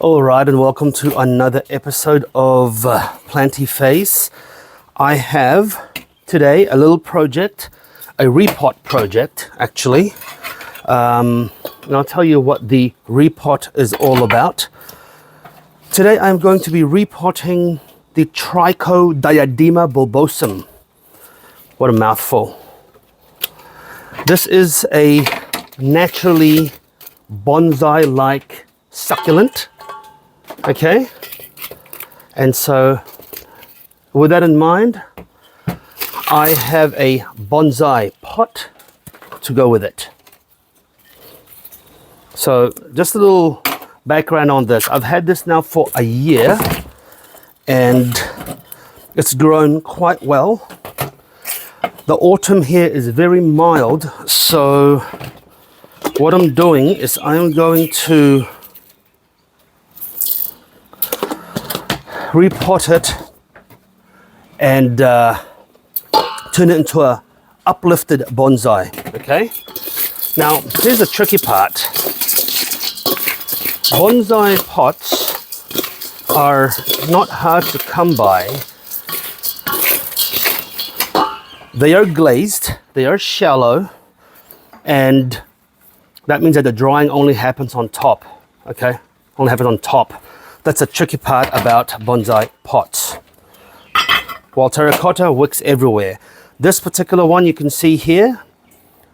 All right, and welcome to another episode of Planty Phase. I have today a little project, a repot project actually. And I'll tell you what the repot is all about. Today I'm going to be repotting the Trichodiadema bulbosum. What a mouthful. This is a naturally bonsai-like succulent. Okay, and so with that in mind, I have a bonsai pot to go with it. So just a little background on this. I've had this now for a year and it's grown quite well. The autumn here is very mild, so what I'm doing is I'm going to repot it and turn it into a uplifted bonsai. Okay, now here's the tricky part. Bonsai pots are not hard to come by. They are glazed, they are shallow, and that means that the drying only happens on top. Okay, only happens on top. That's a tricky part about bonsai pots. While terracotta wicks everywhere. This particular one you can see here,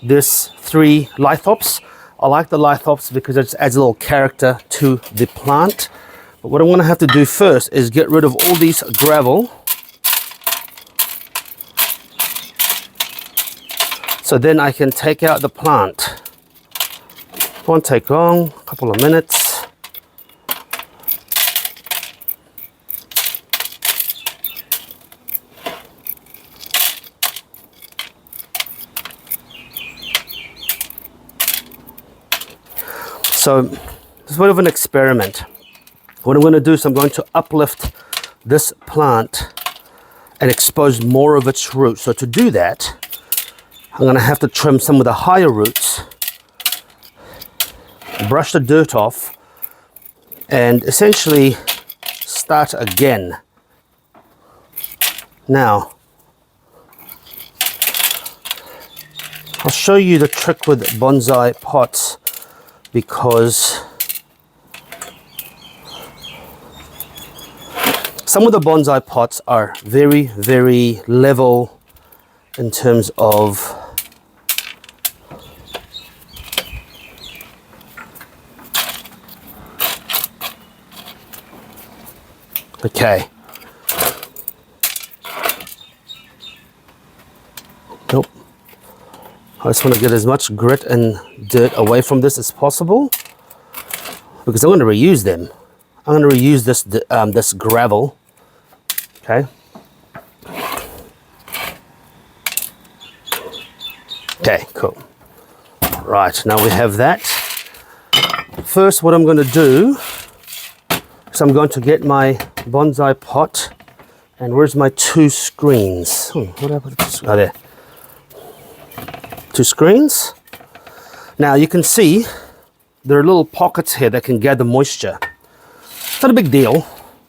there's 3 lithops. I like the lithops because it adds a little character to the plant. But what I'm going to have to do first is get rid of all these gravel. So then I can take out the plant. Won't take long, a couple of minutes. So this is a bit of an experiment. What I'm going to do is I'm going to uplift this plant and expose more of its roots. So to do that, I'm going to have to trim some of the higher roots, brush the dirt off, and essentially start again. Now, I'll show you the trick with bonsai pots, because some of the bonsai pots are very, very level in terms of okay. Nope. I just want to get as much grit and dirt away from this as possible, because I'm going to reuse them. I'm going to reuse this gravel. Okay. Okay, cool. Right, now we have that. First, what I'm going to do is I'm going to get my bonsai pot, and where's my 2 screens? What happened to, oh, there. 2 screens. Now you can see there are little pockets here that can gather moisture. It's not a big deal,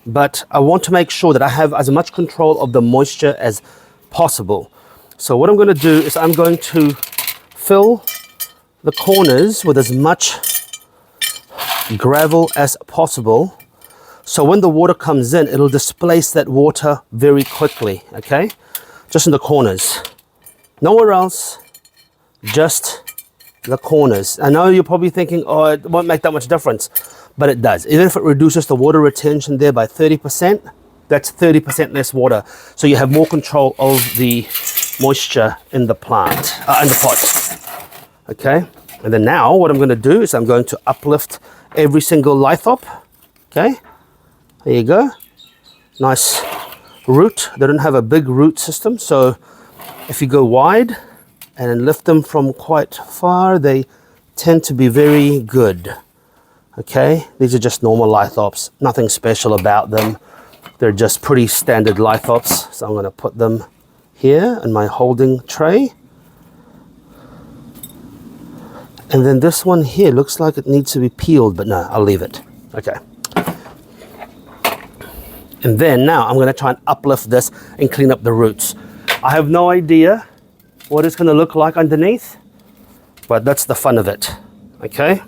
but I want to make sure that I have as much control of the moisture as possible. So what I'm going to do is I'm going to fill the corners with as much gravel as possible. So when the water comes in, it'll displace that water very quickly, okay? Just in the corners. Nowhere else. Just the corners. I know you're probably thinking, oh, it won't make that much difference, but it does. Even if it reduces the water retention there by 30%, that's 30% less water. So you have more control of the moisture in the plant, in the pot. Okay, and then now what I'm going to do is I'm going to uplift every single lithop. Okay, there you go. Nice root. They don't have a big root system, so if you go wide and lift them from quite far, they tend to be very good. Okay, these are just normal lithops, nothing special about them. They're just pretty standard lithops. So I'm going to put them here in my holding tray. And then this one here looks like it needs to be peeled, but no, I'll leave it. Okay. And then now I'm going to try and uplift this and clean up the roots. I have no idea what it's going to look like underneath, but that's the fun of it. Okay.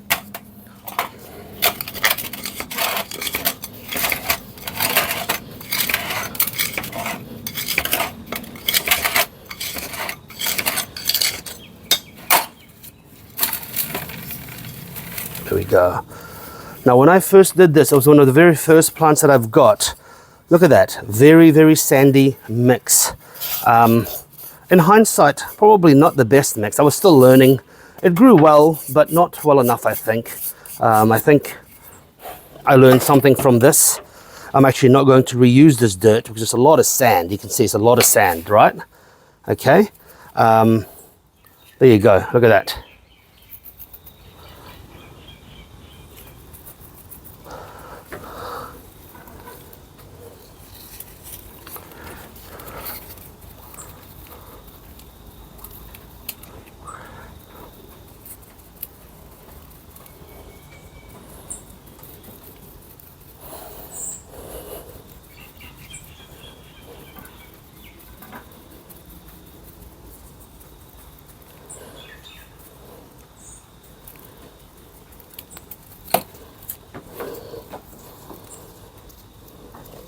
There we go. Now, when I first did this, it was one of the very first plants that I've got. Look at that, very, very sandy mix. In hindsight, probably not the best mix. I was still learning. It grew well, but not well enough, I think. I think I learned something from this. I'm actually not going to reuse this dirt because it's a lot of sand. You can see it's a lot of sand, right? Okay. There you go, look at that.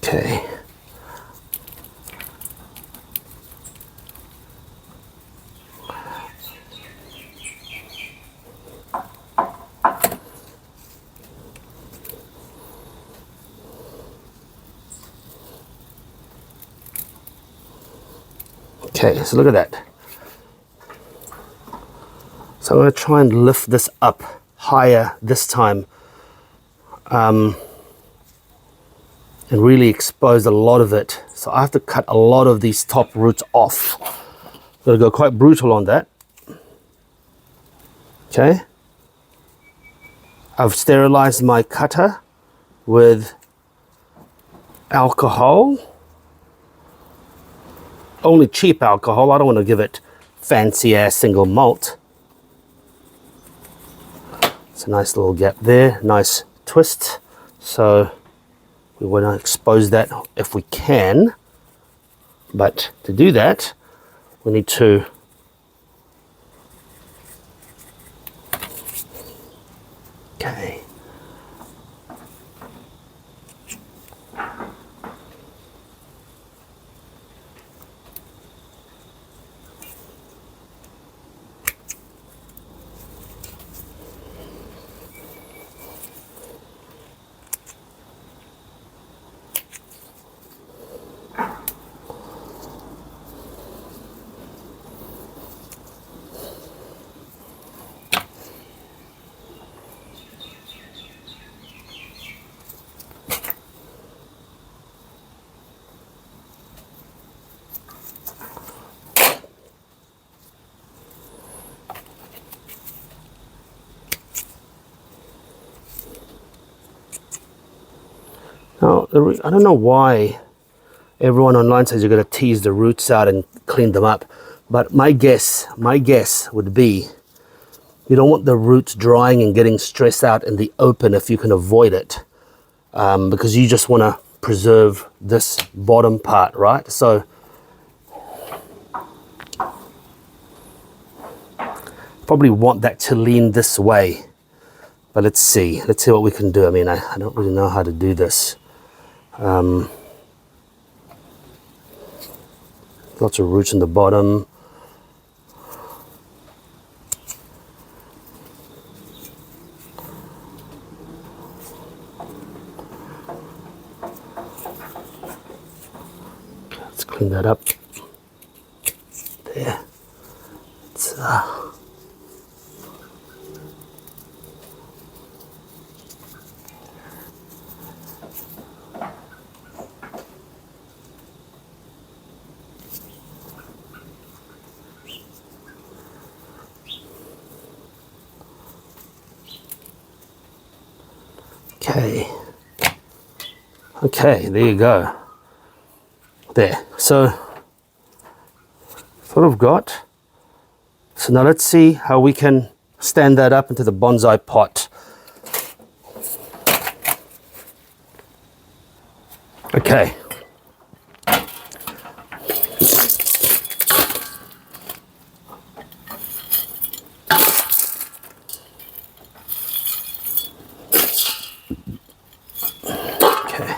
Okay. Okay, so look at that. So I'm going to try and lift this up higher this time. And really exposed a lot of it. So I have to cut a lot of these top roots off. I'm going to go quite brutal on that. Okay. I've sterilized my cutter with alcohol. Only cheap alcohol. I don't want to give it fancy ass single malt. It's a nice little gap there. Nice twist. So we want to expose that if we can, but to do that we need to okay. Now, I don't know why everyone online says you're going to tease the roots out and clean them up, but my guess would be you don't want the roots drying and getting stressed out in the open if you can avoid it, because you just want to preserve this bottom part, right? So probably want that to lean this way, but let's see what we can do. I mean, I don't really know how to do this. Lots of roots in the bottom. Let's clean that up. There. It's, Okay, there you go. There. So sort of got. So now let's see how we can stand that up into the bonsai pot. Okay. Okay.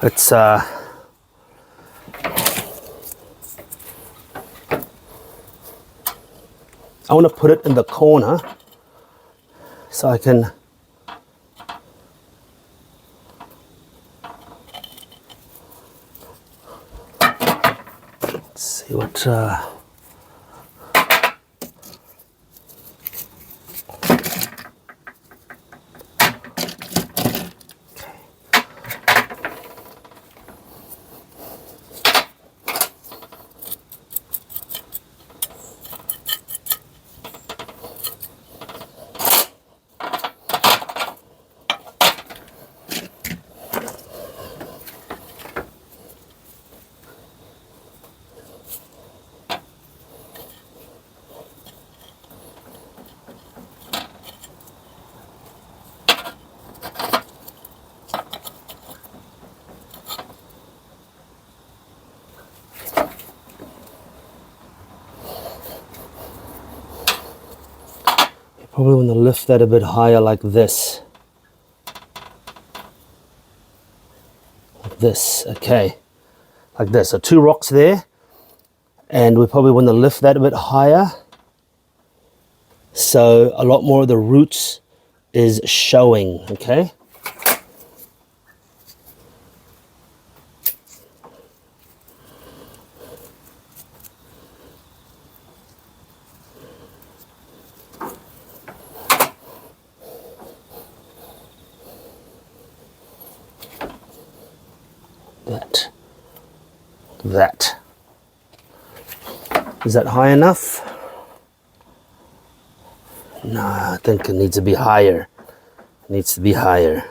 Let's I want to put it in the corner so I can see what probably want to lift that a bit higher like this. Like this, okay. Like this. So 2 rocks there. And we probably want to lift that a bit higher. So a lot more of the roots is showing, okay? That. Is that high enough? No, I think it needs to be higher. It needs to be higher.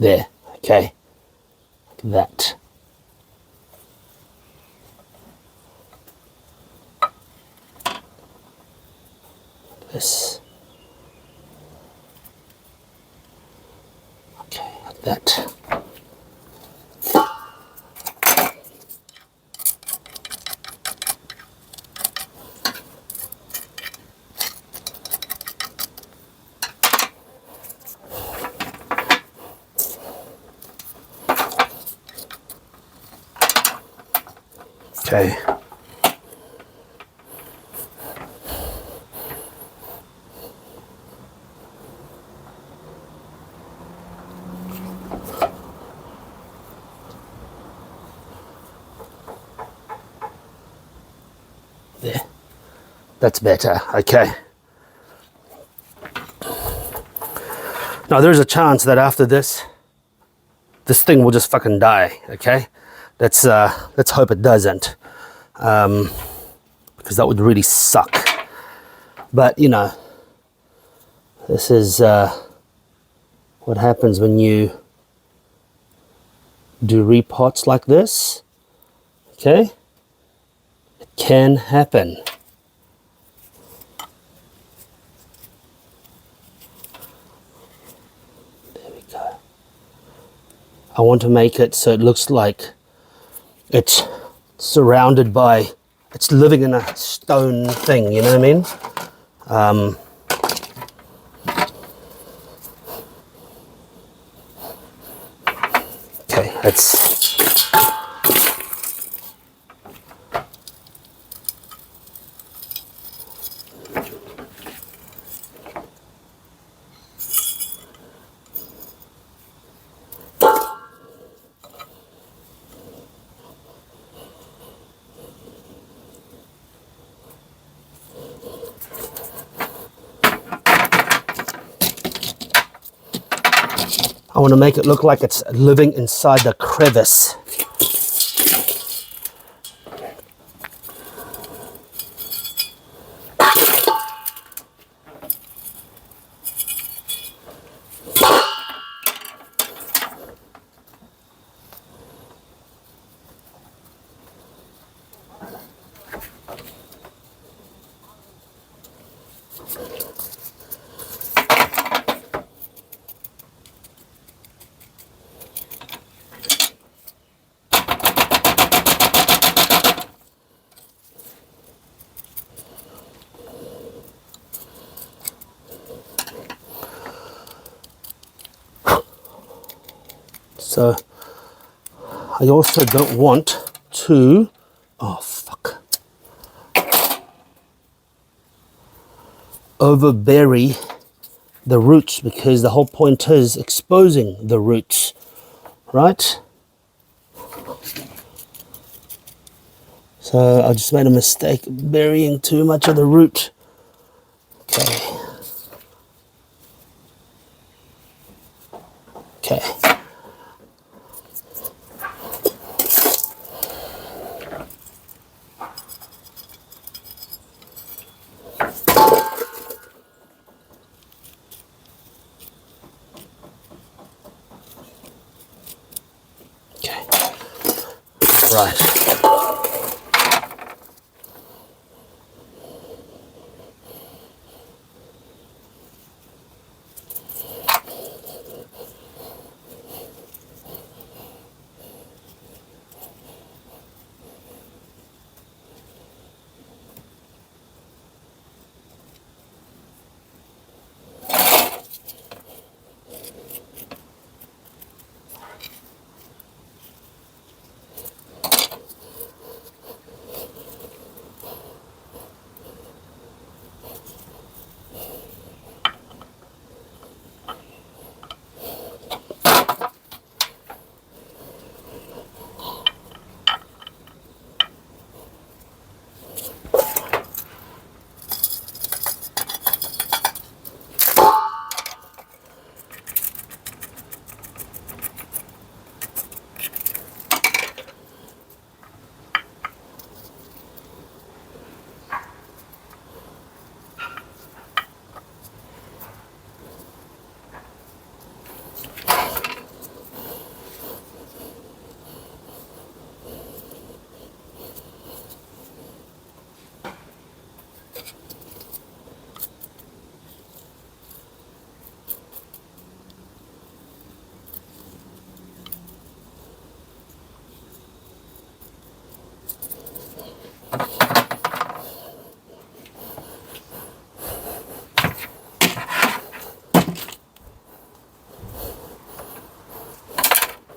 There, okay, like that. This. Okay, like that. Okay. There. That's better. Okay. Now there's a chance that after this thing will just fucking die. Okay. Let's hope it doesn't. Because that would really suck. But you know, this is what happens when you do repots like this. Okay, it can happen. There we go. I want to make it so it looks like it's surrounded by, it's living in a stone thing, you know what I mean? Okay, let's I want to make it look like it's living inside the crevice. So I also don't want to, oh fuck, overbury the roots, because the whole point is exposing the roots, right? So I just made a mistake burying too much of the root. Okay. Okay. Okay. Right.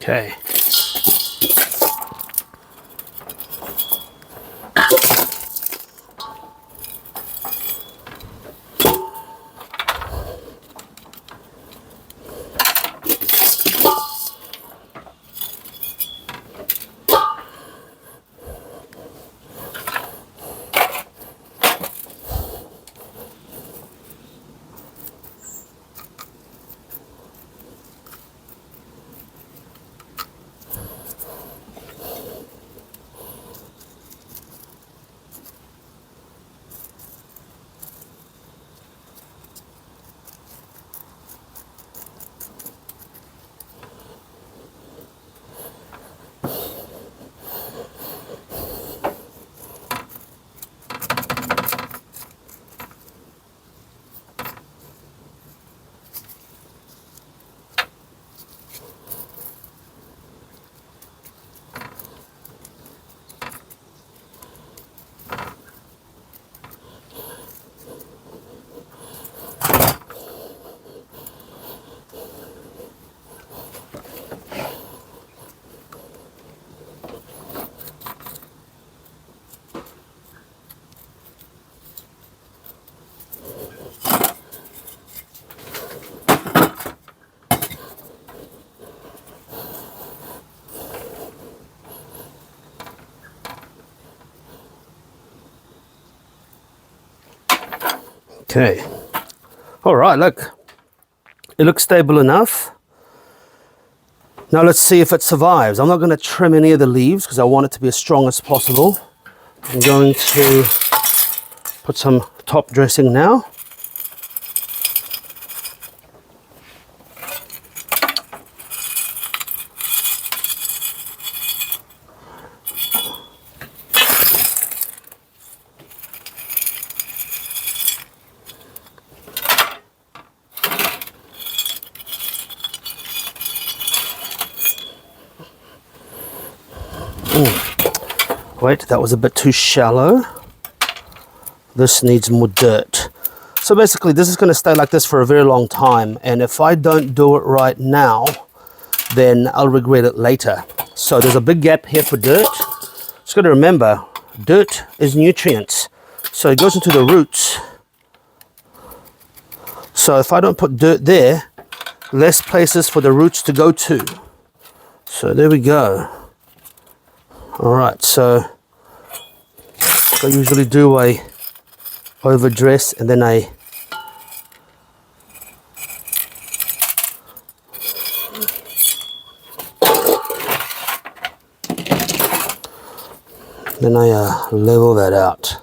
Okay. Okay. All right, look. It looks stable enough. Now let's see if it survives. I'm not going to trim any of the leaves because I want it to be as strong as possible. I'm going to put some top dressing now. Wait, that was a bit too shallow. This needs more dirt. So basically this is going to stay like this for a very long time, and if I don't do it right now, then I'll regret it later. So there's a big gap here for dirt. Just got to remember, dirt is nutrients. So it goes into the roots. So if I don't put dirt there, less places for the roots to go to. So there we go. All right, so I usually do a overdress and then I level that out.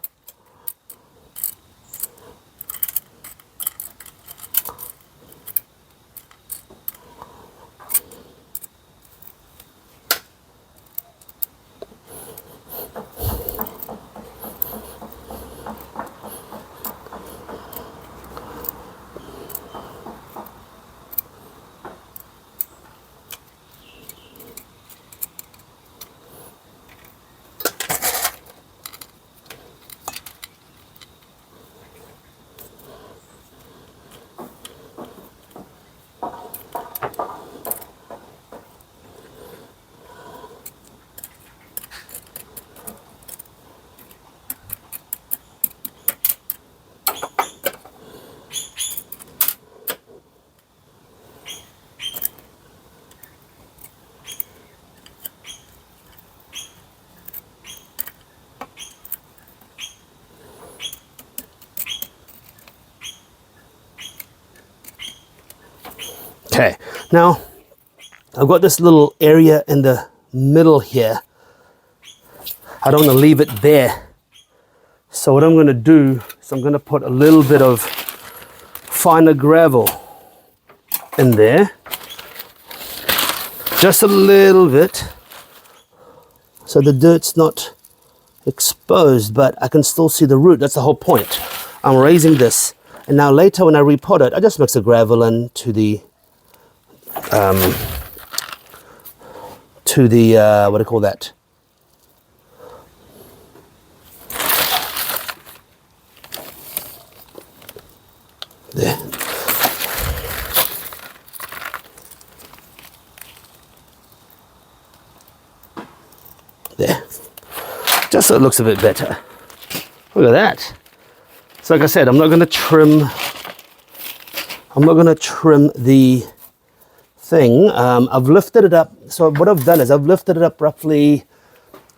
Okay, now I've got this little area in the middle here. I don't want to leave it there. So what I'm going to do is I'm going to put a little bit of finer gravel in there. Just a little bit. So the dirt's not exposed, but I can still see the root. That's the whole point. I'm raising this. And now later when I repot it, I just mix the gravel into the what do you call that? There. There. Just so it looks a bit better. Look at that. So like I said, I'm not going to trim the thing. I've lifted it up. So what I've done is I've lifted it up roughly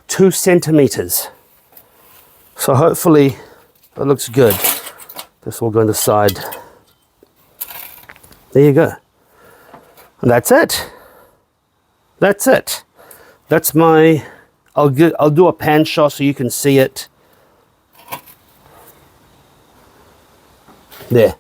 2 centimeters. So hopefully it looks good. This will go on the side. There you go. And that's it. That's it. That's my, I'll do a pan shot so you can see it. There.